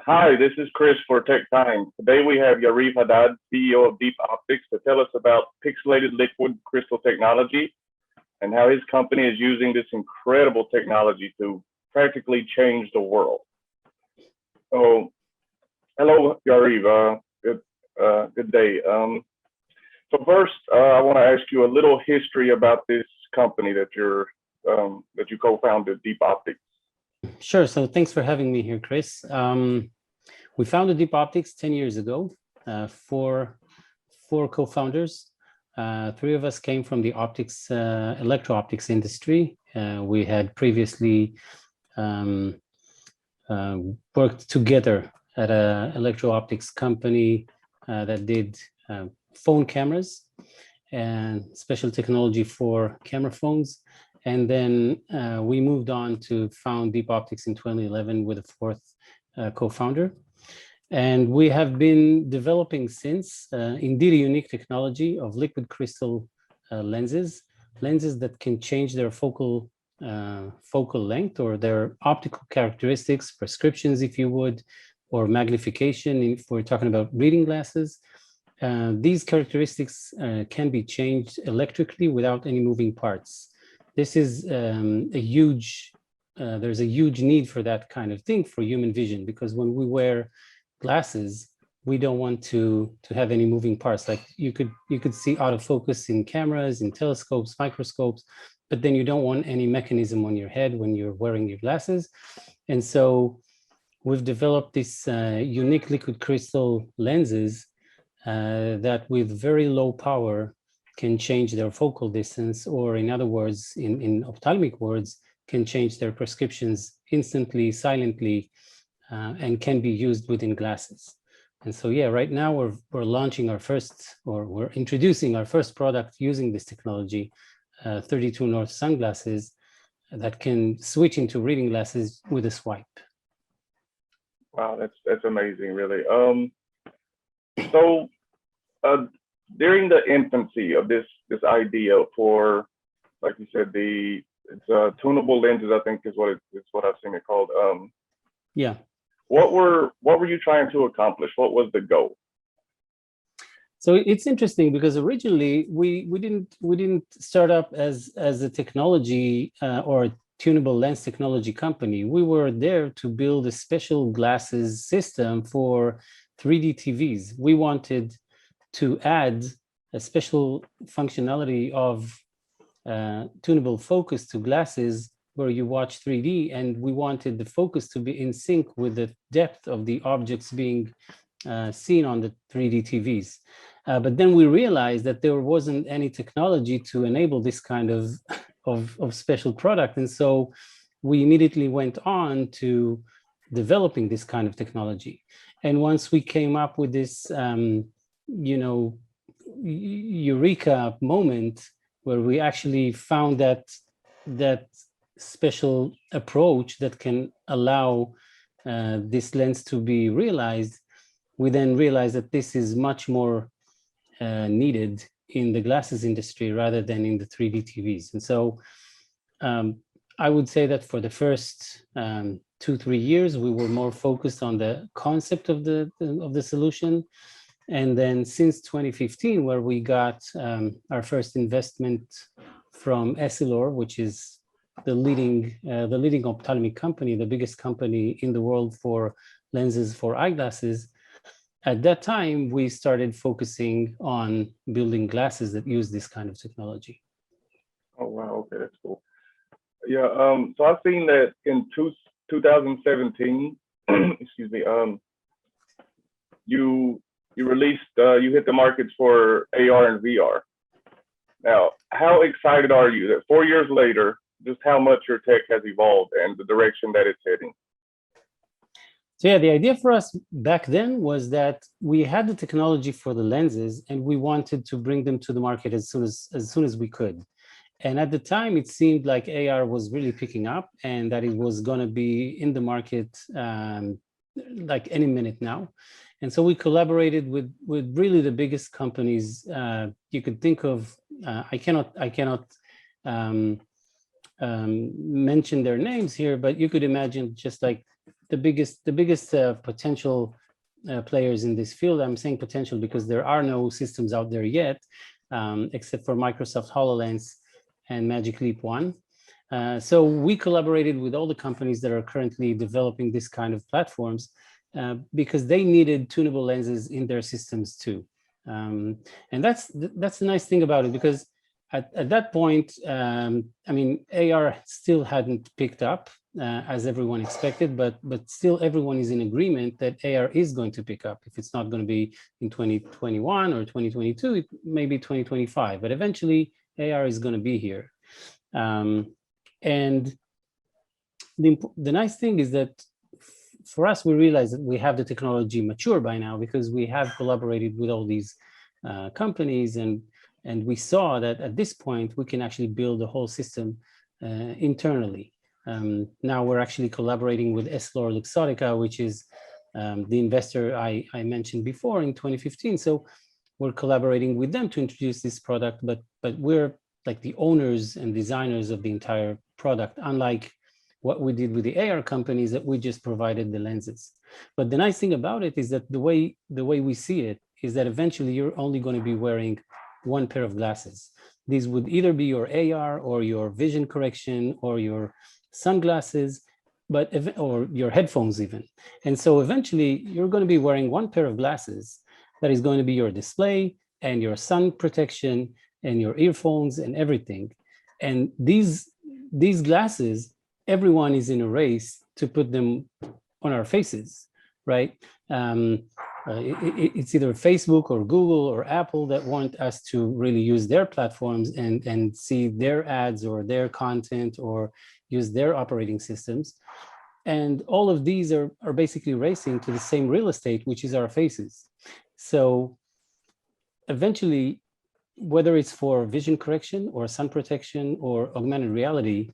Hi, this is Chris for Tech Times. Today we have Yariv Haddad, CEO of Deep Optics, to tell us about pixelated liquid crystal technology and how his company is using this incredible technology to practically change the world. So, hello, Yariv. Good day. So first, I want to ask you a little history about this company that you co-founded, Deep Optics. Sure. So thanks for having me here, Chris. We founded Deep Optics 10 years ago. Four co-founders. Three of us came from the electro-optics industry. We had previously worked together at an electro-optics company that did phone cameras and special technology for camera phones. And then we moved on to found Deep Optics in 2011 with a fourth co-founder. And we have been developing since indeed a unique technology of liquid crystal lenses that can change their focal length or their optical characteristics, prescriptions, if you would, or magnification if we're talking about reading glasses. These characteristics can be changed electrically without any moving parts. This is there's a huge need for that kind of thing for human vision, because when we wear glasses, we don't want to have any moving parts. Like you could see autofocus in cameras, in telescopes, microscopes, but then you don't want any mechanism on your head when you're wearing your glasses. And so we've developed this unique liquid crystal lenses that with very low power can change their focal distance, or in other words, in ophthalmic words, can change their prescriptions instantly, silently, and can be used within glasses. And so, yeah, right now we're launching our first, or we're introducing our first product using this technology, 32 North sunglasses that can switch into reading glasses with a swipe. Wow, that's amazing, really. During the infancy of this idea for, like you said, it's tunable lenses, I think is what I've seen it called. Yeah. What were you trying to accomplish? What was the goal? So it's interesting because originally we didn't start up as a technology or a tunable lens technology company. We were there to build a special glasses system for 3D TVs. We wanted to add a special functionality of tunable focus to glasses where you watch 3D, and we wanted the focus to be in sync with the depth of the objects being seen on the 3D TVs. But then we realized that there wasn't any technology to enable this kind of special product. And so we immediately went on to developing this kind of technology. And once we came up with this, eureka moment where we actually found that special approach that can allow this lens to be realized, we then realized that this is much more needed in the glasses industry rather than in the 3D TVs. And so I would say that for the first 2-3 years, we were more focused on the concept of the solution. And then since 2015, where we got our first investment from Essilor, which is the leading ophthalmic company, the biggest company in the world for lenses for eyeglasses, at that time, we started focusing on building glasses that use this kind of technology. Oh, wow. Okay, that's cool. Yeah, so I've seen that in 2017, excuse me, you hit the markets for AR and VR. Now, how excited are you that 4 years later, just how much your tech has evolved and the direction that it's heading? So yeah, the idea for us back then was that we had the technology for the lenses and we wanted to bring them to the market as soon as we could. And at the time, it seemed like AR was really picking up and that it was going to be in the market like any minute now. And so we collaborated with really the biggest companies you could think of. I cannot mention their names here, but you could imagine just like the biggest potential players in this field. I'm saying potential because there are no systems out there yet, except for Microsoft HoloLens and Magic Leap 1. So we collaborated with all the companies that are currently developing this kind of platforms because they needed tunable lenses in their systems too. And that's the nice thing about it, because at that point, I mean, AR still hadn't picked up as everyone expected, but still everyone is in agreement that AR is going to pick up. If it's not going to be in 2021 or 2022, it may be 2025, but eventually AR is going to be here. And the nice thing is that for us, we realize that we have the technology mature by now because we have collaborated with all these companies, and we saw that at this point we can actually build a whole system internally. Now we're actually collaborating with EssilorLuxottica, which is the investor I mentioned before in 2015. So we're collaborating with them to introduce this product, but we're like the owners and designers of the entire product, unlike what we did with the AR companies that we just provided the lenses. But the nice thing about it is that the way we see it is that eventually you're only going to be wearing one pair of glasses. These would either be your AR or your vision correction or your sunglasses, or your headphones even. And so eventually you're going to be wearing one pair of glasses that is going to be your display and your sun protection and your earphones and everything. And these glasses, everyone is in a race to put them on our faces, right? It's either Facebook or Google or Apple that want us to really use their platforms and see their ads or their content or use their operating systems. And all of these are basically racing to the same real estate, which is our faces. So eventually, whether it's for vision correction or sun protection or augmented reality,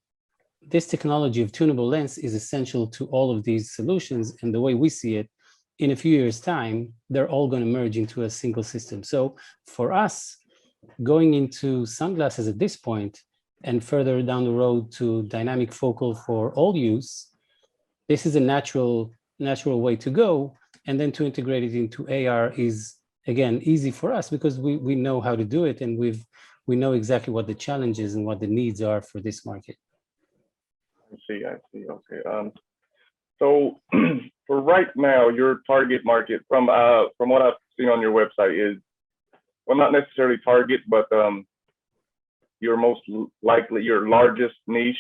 this technology of tunable lens is essential to all of these solutions. And the way we see it, in a few years' time, they're all going to merge into a single system. So for us, going into sunglasses at this point and further down the road to dynamic focal for all use, this is a natural way to go. And then to integrate it into AR is, again, easy for us because we know how to do it, and we know exactly what the challenges and what the needs are for this market. I see. Okay. So for right now, your target market, from what I've seen on your website, is, well, not necessarily target, but your most likely, your largest niche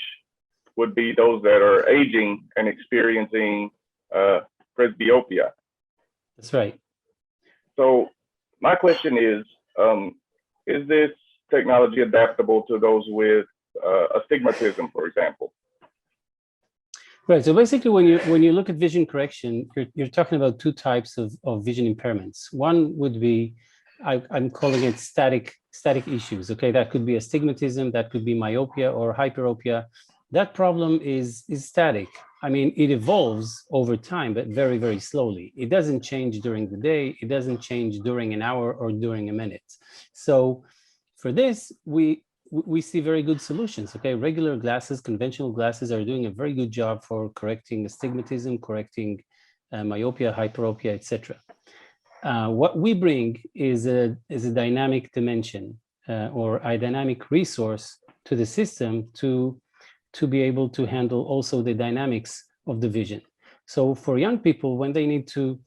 would be those that are aging and experiencing presbyopia. That's right. So my question is this technology adaptable to those with astigmatism, for example? Right. So basically, when you look at vision correction, you're talking about two types of vision impairments. One would be, I'm calling it static issues. Okay, that could be astigmatism, that could be myopia or hyperopia. That problem is static. I mean, it evolves over time, but very, very slowly. It doesn't change during the day. It doesn't change during an hour or during a minute. So for this, we see very good solutions. Okay, regular glasses, conventional glasses are doing a very good job for correcting astigmatism, correcting myopia, hyperopia, etc. What we bring is a dynamic dimension or a dynamic resource to the system to be able to handle also the dynamics of the vision. So for young people, when they need to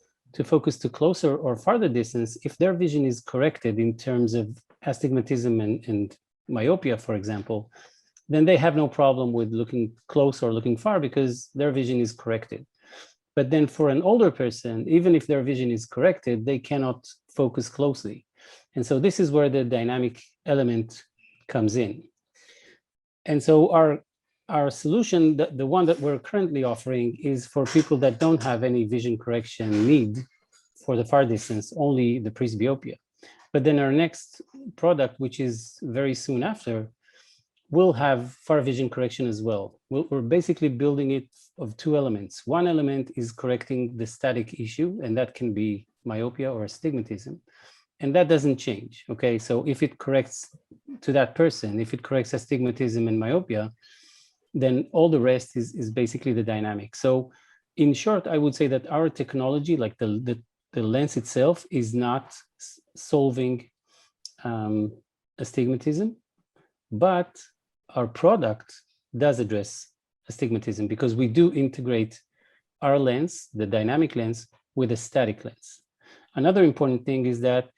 focus to closer or farther distance, if their vision is corrected in terms of astigmatism and myopia, for example, then they have no problem with looking close or looking far because their vision is corrected. But then for an older person, even if their vision is corrected, they cannot focus closely. And so this is where the dynamic element comes in. And so our solution, the one that we're currently offering, is for people that don't have any vision correction need for the far distance, only the presbyopia. But then our next product, which is very soon after, will have far vision correction as well. We're basically building it of two elements. One element is correcting the static issue, and that can be myopia or astigmatism, and that doesn't change. Okay, so if it corrects to that person, if it corrects astigmatism and myopia, then all the rest is basically the dynamic. So in short, I would say that our technology, like the lens itself, is not solving astigmatism, but our product does address astigmatism because we do integrate our lens, the dynamic lens, with a static lens. Another important thing is that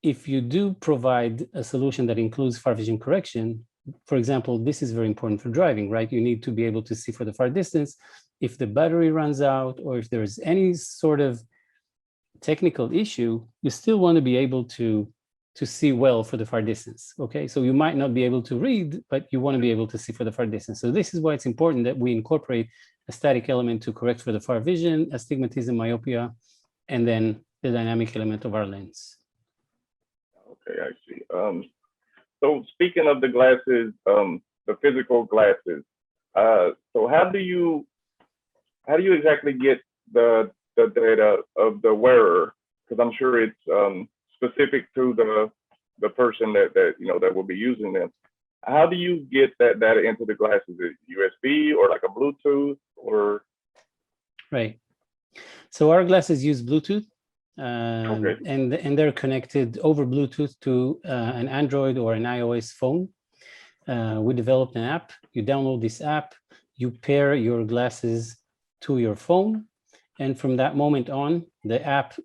if you do provide a solution that includes far vision correction, for example, this is very important for driving, right? You need to be able to see for the far distance. If the battery runs out or if there's any sort of technical issue, you still want to be able to see well for the far distance, okay? So you might not be able to read, but you want to be able to see for the far distance. So this is why it's important that we incorporate a static element to correct for the far vision, astigmatism, myopia, and then the dynamic element of our lens. Okay, I see. So speaking of the glasses, the physical glasses, so how do you exactly get the data of the wearer? Because I'm sure it's specific to the person that will be using them. How do you get that data into the glasses? Is it USB or like a Bluetooth or? Right. So our glasses use Bluetooth. Okay. And they're connected over Bluetooth to an Android or an iOS phone. We developed an app. You download this app, you pair your glasses to your phone, and from that moment on, the app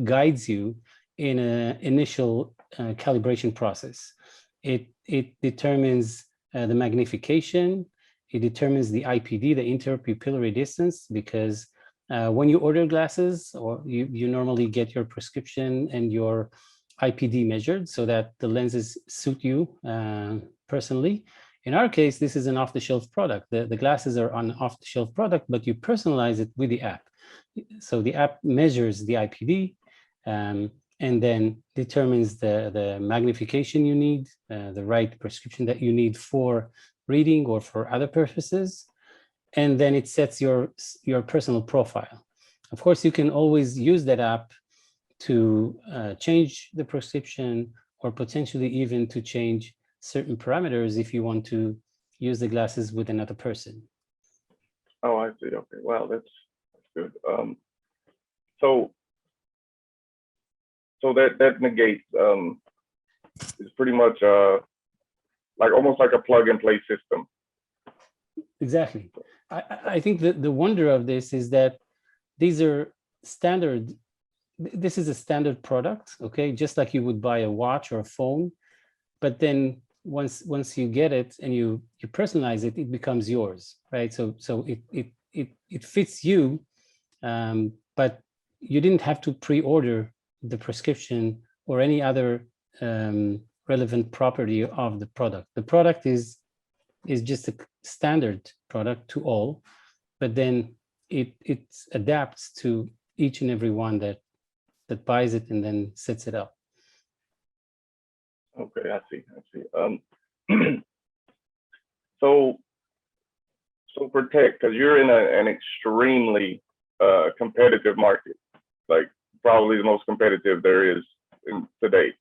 guides you in an initial calibration process. It determines the magnification, it determines the IPD, the interpupillary distance, because when you order glasses, or you normally get your prescription and your IPD measured so that the lenses suit you personally. In our case, this is an off-the-shelf product. The glasses are an off-the-shelf product, but you personalize it with the app. So the app measures the IPD and then determines the magnification you need, the right prescription that you need for reading or for other purposes. And then it sets your personal profile. Of course, you can always use that app to change the prescription or potentially even to change certain parameters if you want to use the glasses with another person. Oh, I see. Okay. Wow, that's good. So that negates is pretty much like almost like a plug and play system. Exactly. I think that the wonder of this is that these are standard. This is a standard product, okay? Just like you would buy a watch or a phone, but then once you get it and you personalize it, it becomes yours, right? So it fits you, but you didn't have to pre-order the prescription or any other relevant property of the product. The product is just a standard product to all, but then it adapts to each and every one that buys it and then sets it up. Okay, I see. So for tech, because you're in an extremely competitive market, like probably the most competitive there is today.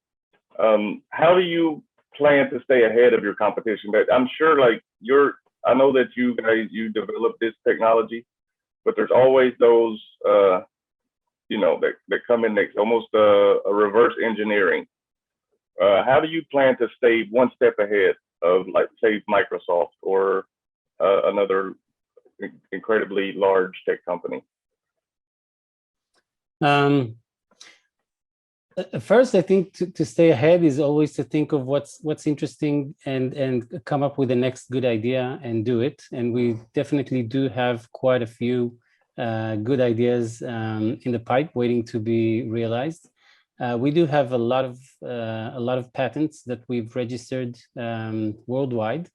How do you plan to stay ahead of your competition? That I'm sure, like I know that you guys developed this technology, but there's always those that come in next, almost a reverse engineering. How do you plan to stay one step ahead of, like, say, Microsoft or another incredibly large tech company? First, I think to stay ahead is always to think of what's interesting and come up with the next good idea and do it. And we definitely do have quite a few good ideas in the pipe waiting to be realized. We do have a lot of patents that we've registered worldwide.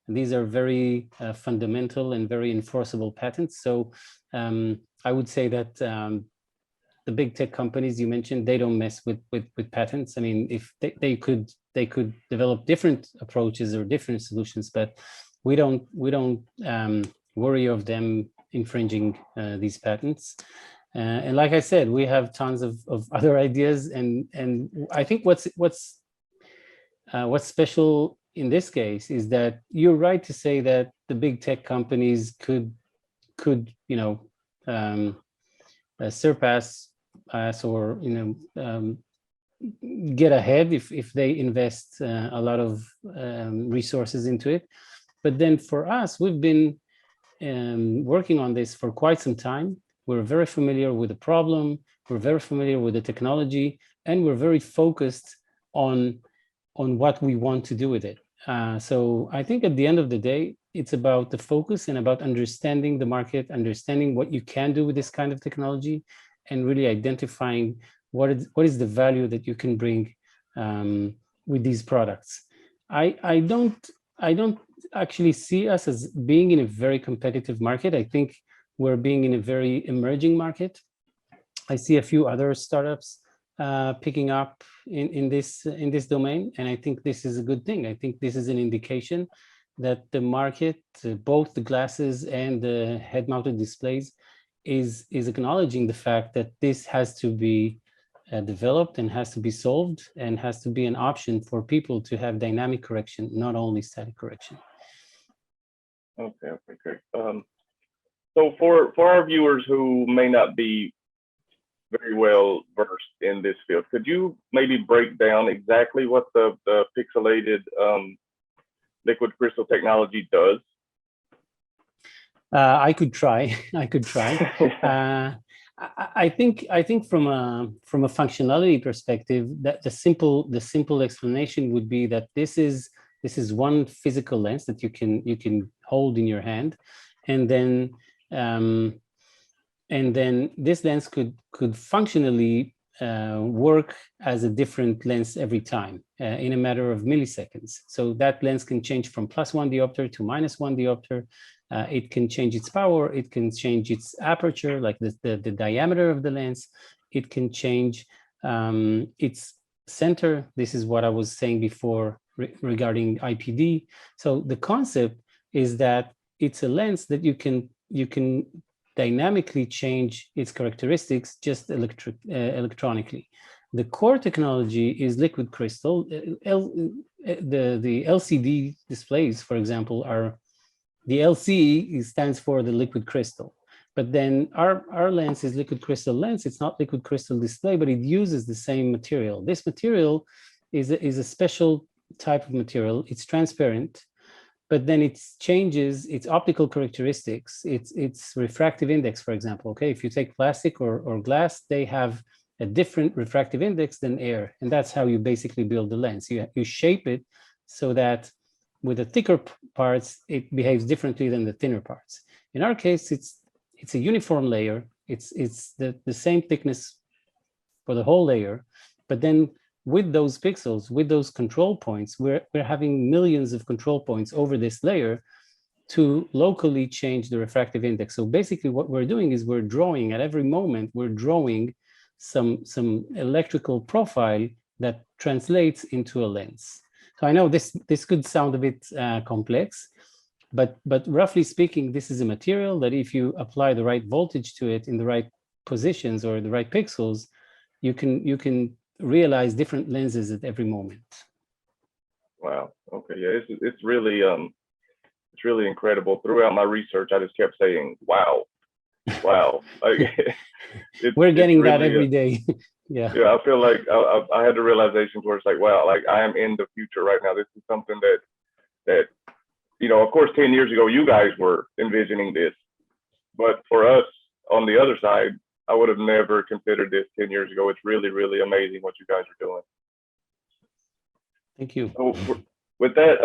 These are very fundamental and very enforceable patents. So I would say that the big tech companies you mentioned, they don't mess with patents. I mean, if they could develop different approaches or different solutions, but we don't worry of them infringing these patents. And like I said, we have tons of other ideas, and I think what's special in this case is that you're right to say that the big tech companies could surpass us, or get ahead if they invest a lot of resources into it. But then for us, we've been working on this for quite some time. We're very familiar with the problem, we're very familiar with the technology, and we're very focused on what we want to do with it. So I think at the end of the day, it's about the focus and about understanding the market, understanding what you can do with this kind of technology, and really identifying what is the value that you can bring with these products. I don't actually see us as being in a very competitive market. I think we're being in a very emerging market. I see a few other startups picking up in this domain, and I think this is a good thing. I think this is an indication that the market, both the glasses and the head-mounted displays, is acknowledging the fact that this has to be developed and has to be solved, and has to be an option for people to have dynamic correction, not only static correction. Okay, great. So for our viewers who may not be very well versed in this field, could you maybe break down exactly what the pixelated liquid crystal technology does? I could try. I could try. I think from a functionality perspective, that the simple explanation would be that this is one physical lens that you can hold in your hand, and then this lens could functionally work as a different lens every time in a matter of milliseconds. So that lens can change from +1 diopter to -1 diopter. It can change its power. It can change its aperture, like the diameter of the lens. It can change its center. This is what I was saying before regarding IPD. So the concept is that it's a lens that you can dynamically change its characteristics just electronically. The core technology is liquid crystal. The LCD displays, for example, are the LC stands for the liquid crystal. But then our lens is liquid crystal lens. It's not liquid crystal display, but it uses the same material. This material is a special type of material. It's transparent, but then it changes its optical characteristics, its refractive index, for example. Okay, if you take plastic or glass, they have a different refractive index than air, and that's how you basically build the lens. You shape it so that with the thicker parts, it behaves differently than the thinner parts. In our case, it's a uniform layer. It's the same thickness for the whole layer, but then with those pixels, with those control points, we're having millions of control points over this layer to locally change the refractive index. So basically what we're doing is we're drawing at every moment, we're drawing some electrical profile that translates into a lens. So I know this could sound a bit complex, but roughly speaking, this is a material that if you apply the right voltage to it in the right positions or the right pixels, you can realize different lenses at every moment. Wow. Okay. Yeah. It's really incredible. Throughout my research, I just kept saying, "Wow, wow." Like, we're getting really, that every day. Yeah. Yeah. I feel like I had the realization where it's like, wow, like I am in the future right now. This is something that of course, 10 years ago, you guys were envisioning this, but for us on the other side, I would have never considered this 10 years ago. It's really, really amazing what you guys are doing. Thank you. So with that,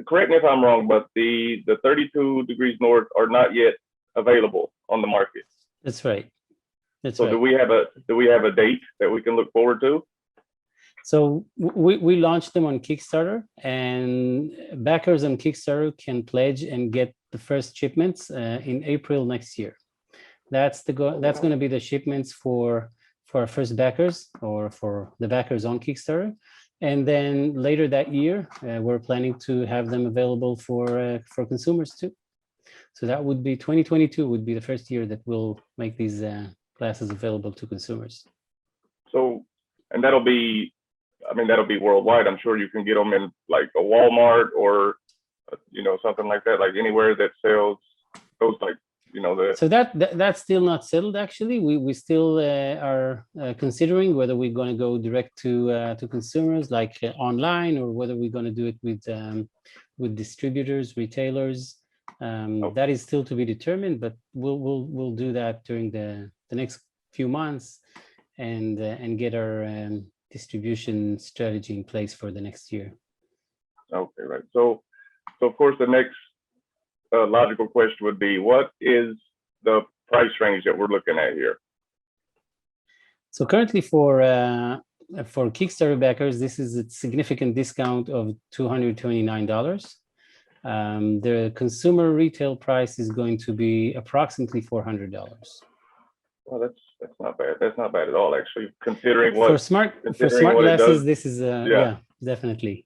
correct me if I'm wrong, but the 32 degrees north are not yet available on the market. That's right. That's so right. do we have a date that we can look forward to? So we launched them on Kickstarter, and backers on Kickstarter can pledge and get the first shipments in April next year. That's going to be the shipments for our first backers, or for the backers on Kickstarter. And then later that year, we're planning to have them available for consumers too. So that would be 2022 would be the first year that we'll make these glasses available to consumers. So, and that'll be, I mean, that'll be worldwide. I'm sure you can get them in like a Walmart or, something like that, like anywhere that sells those, like, So that's still not settled. Actually, we still are considering whether we're going to go direct to consumers, like online, or whether we're going to do it with distributors, retailers. That is still to be determined, but we'll do that during the next few months, and get our distribution strategy in place for the next year. Okay, right. So of course, the next logical question would be, what is the price range that we're looking at here? So currently for Kickstarter backers, this is a significant discount of $229. The consumer retail price is going to be approximately $400. Well, that's not bad. That's not bad at all, actually, considering what For smart glasses, this is yeah, definitely.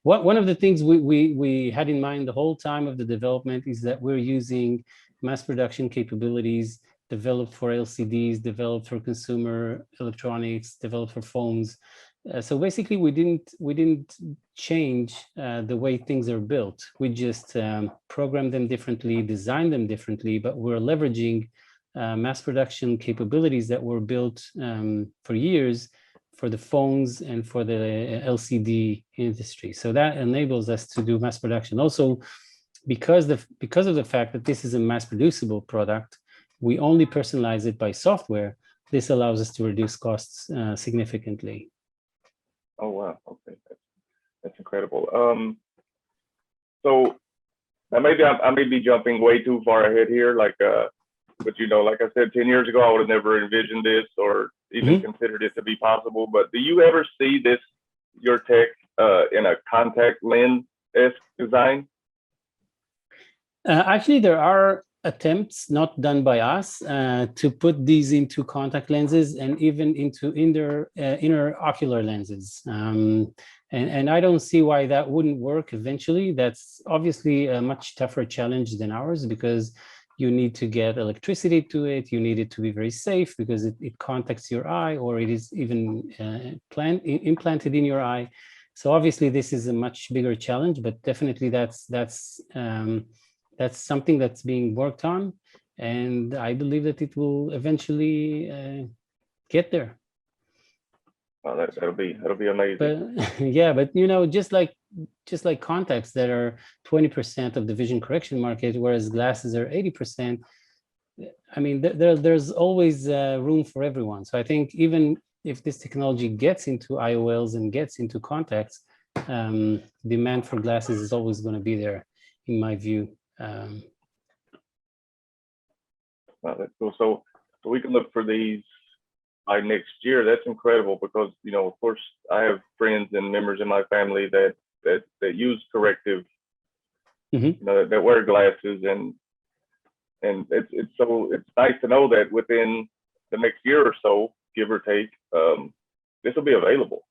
One of the things we had in mind the whole time of the development is that we're using mass production capabilities developed for LCDs, developed for consumer electronics, developed for phones. So basically, we didn't change the way things are built. We just programmed them differently, designed them differently, but we're leveraging mass production capabilities that were built for years for the phones and for the LCD industry. So that enables us to do mass production. Also, because of the fact that this is a mass producible product, we only personalize it by software. This allows us to reduce costs significantly. Oh, wow. Okay. That's incredible. So maybe I may be jumping way too far ahead here, like, but like I said, 10 years ago, I would have never envisioned this or even considered it to be possible. But do you ever see your tech in a contact lens-esque design? Actually, there are attempts not done by us to put these into contact lenses and even into inner ocular lenses. And I don't see why that wouldn't work eventually. That's obviously a much tougher challenge than ours, because you need to get electricity to it. You need it to be very safe because it contacts your eye, or it is even implanted in your eye. So obviously this is a much bigger challenge, but definitely that's something that's being worked on, and I believe that it will eventually get there. Oh, that'll be amazing. But yeah, but just like contacts that are 20% of the vision correction market, whereas glasses are 80%. I mean, there's always room for everyone. So I think even if this technology gets into IOLs and gets into contacts, demand for glasses is always going to be there, in my view. Wow, that's cool. So we can look for these by next year. That's incredible, because of course, I have friends and members in my family that use corrective, that wear glasses, and it's nice to know that within the next year or so, give or take, this will be available.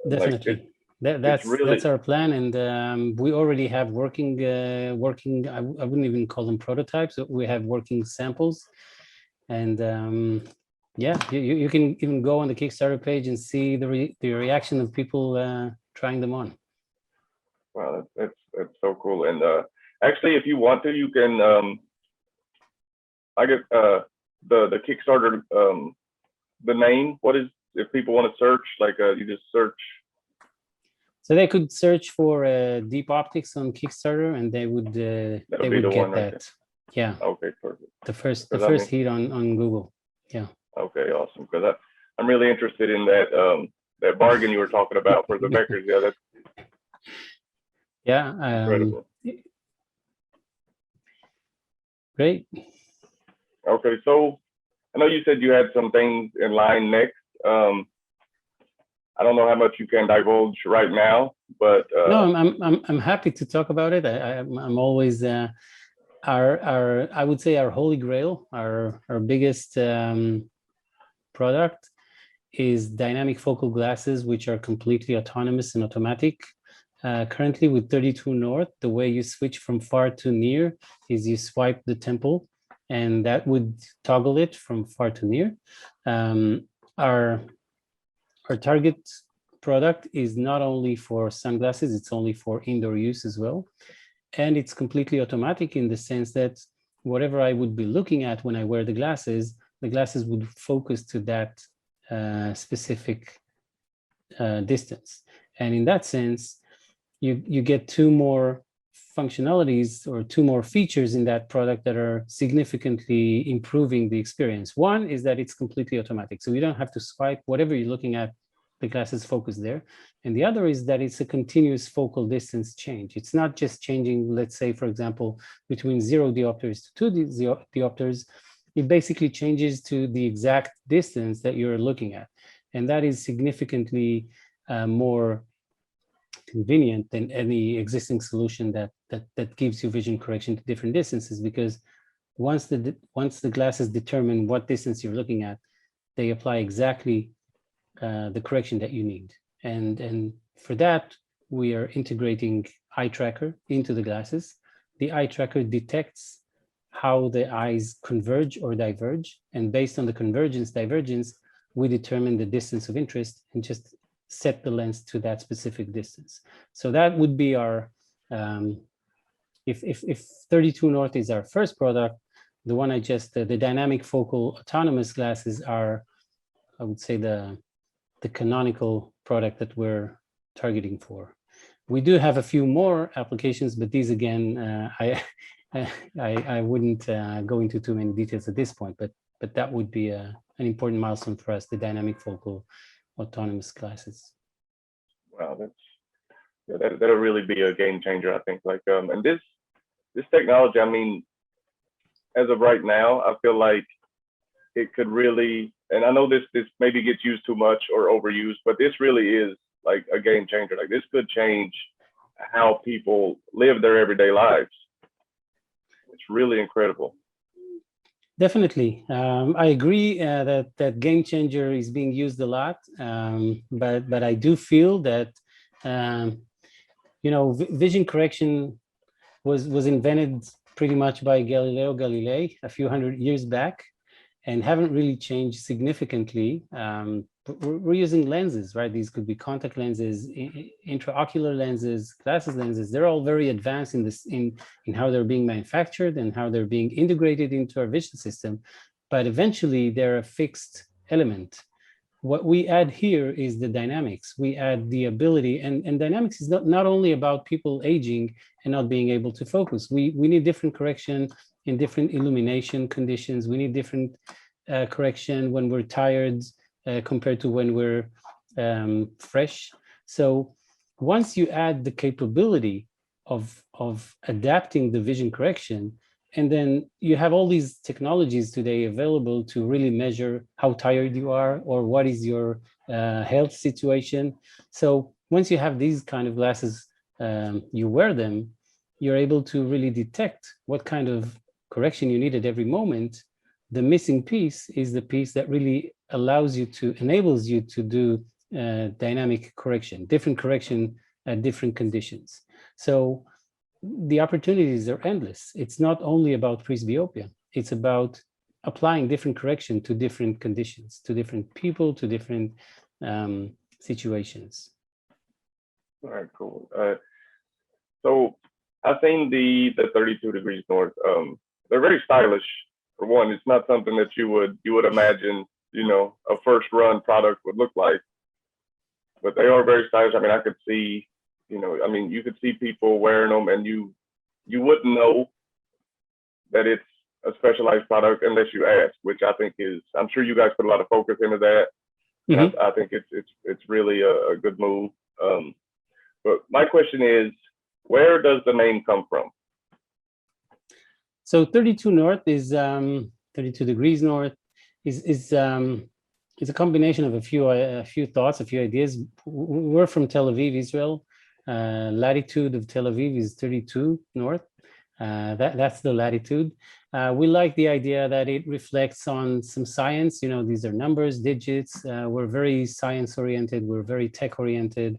Definitely. That's our plan, and we already have working. I wouldn't even call them prototypes. We have working samples, and yeah, you can even go on the Kickstarter page and see the reaction of people trying them on. Wow, that's so cool. And actually, if you want to, you can. I guess the Kickstarter, the name. What is, if people want to search? Like you just search. So they could search for Deep Optics on Kickstarter, and they would get that. Right, yeah. Okay, perfect. The first hit on Google. Yeah. Okay, awesome. Because I'm really interested in that bargain you were talking about for the makers. Yeah, that's. Yeah. Incredible. Great. Okay, so I know you said you had some things in line next. I don't know how much you can divulge right now, but no, I'm happy to talk about it. I'm always I would say our holy grail, our biggest product is dynamic focal glasses, which are completely autonomous and automatic. Currently with 32 North, the way you switch from far to near is you swipe the temple, and that would toggle it from far to near. Our target product is not only for sunglasses, it's only for indoor use as well. And it's completely automatic in the sense that whatever I would be looking at when I wear the glasses would focus to that specific distance. And in that sense, you get two more functionalities or two more features in that product that are significantly improving the experience. One is that it's completely automatic. So you don't have to swipe whatever you're looking at, the glasses focus there. And the other is that it's a continuous focal distance change. It's not just changing, let's say, for example, between 0 diopters to 2 diopters. It basically changes to the exact distance that you're looking at. And that is significantly more convenient than any existing solution that gives you vision correction to different distances, because once the glasses determine what distance you're looking at, they apply exactly the correction that you need. And for that, we are integrating eye tracker into the glasses. The eye tracker detects how the eyes converge or diverge. And based on the convergence, divergence, we determine the distance of interest and just set the lens to that specific distance. So that would be our, if 32 North is our first product, the one I just, the dynamic focal autonomous glasses are, I would say, the canonical product that we're targeting for. We do have a few more applications, but these again, I wouldn't go into too many details at this point, but that would be an important milestone for us, the dynamic focal autonomous glasses. Wow, that'll really be a game changer, I think. Like, and this technology, I mean, as of right now, I feel like it could really, and I know this maybe gets used too much or overused, but this really is like a game changer. Like, this could change how people live their everyday lives. It's really incredible. Definitely. I agree that game changer is being used a lot, but I do feel that, vision correction was invented pretty much by Galileo Galilei a few hundred years back and haven't really changed significantly. We're using lenses, right? These could be contact lenses, intraocular lenses, glasses lenses. They're all very advanced in how they're being manufactured and how they're being integrated into our vision system. But eventually, they're a fixed element. What we add here is the dynamics. We add the ability, and dynamics is not only about people aging and not being able to focus. We need different correction in different illumination conditions. We need different correction when we're tired, compared to when we're fresh. So once you add the capability of adapting the vision correction, and then you have all these technologies today available to really measure how tired you are or what is your health situation. So once you have these kind of glasses, you wear them, you're able to really detect what kind of correction you need at every moment. The missing piece is the piece that really enables you to do dynamic correction, different correction at different conditions. So the opportunities are endless. It's not only about presbyopia. It's about applying different correction to different conditions, to different people, to different situations. All right, cool. So I've seen the 32 degrees north. They're very stylish. For one, it's not something that you would imagine, a first run product would look like. But they are very stylish. I mean, I could see, you could see people wearing them, and you wouldn't know that it's a specialized product unless you ask, which I think I'm sure you guys put a lot of focus into that. Mm-hmm. I think it's really a good move. But my question is, where does the name come from? So 32 North is 32 degrees north is a combination of a few thoughts, a few ideas. We're from Tel Aviv, Israel. Latitude of Tel Aviv is 32 north. That's the latitude. We like the idea that it reflects on some science. These are numbers, digits. We're very science oriented. We're very tech oriented.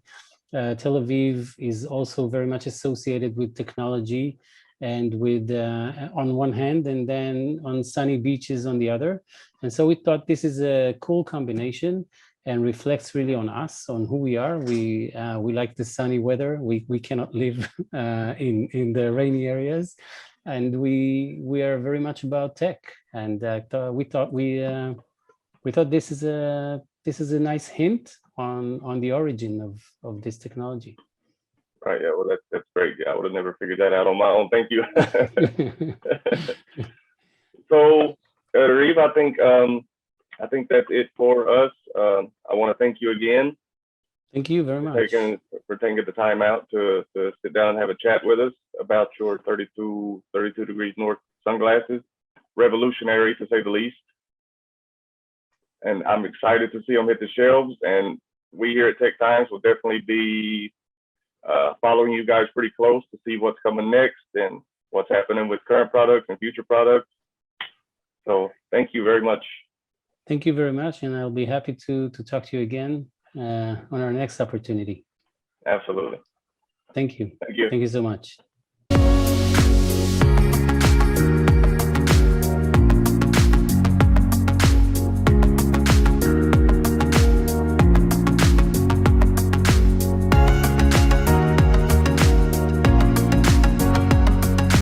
Tel Aviv is also very much associated with technology and with on one hand, and then on sunny beaches on the other. And so we thought this is a cool combination and reflects really on us, on who we are. We like the sunny weather. We cannot live in the rainy areas, and we are very much about tech. And we thought this is a nice hint on the origin of this technology. Right. Yeah. Well, that's great. Yeah, I would have never figured that out on my own. Thank you. So, Reeve, I think that's it for us. I want to thank you again. Thank you very much For taking the time out to sit down and have a chat with us about your 32 degrees north sunglasses. Revolutionary, to say the least. And I'm excited to see them hit the shelves. And we here at Tech Times will definitely be following you guys pretty close to see what's coming next and what's happening with current products and future products. So thank you very much. Thank you very much, and I'll be happy to talk to you again on our next opportunity. Absolutely. Thank you. Thank you. Thank you so much.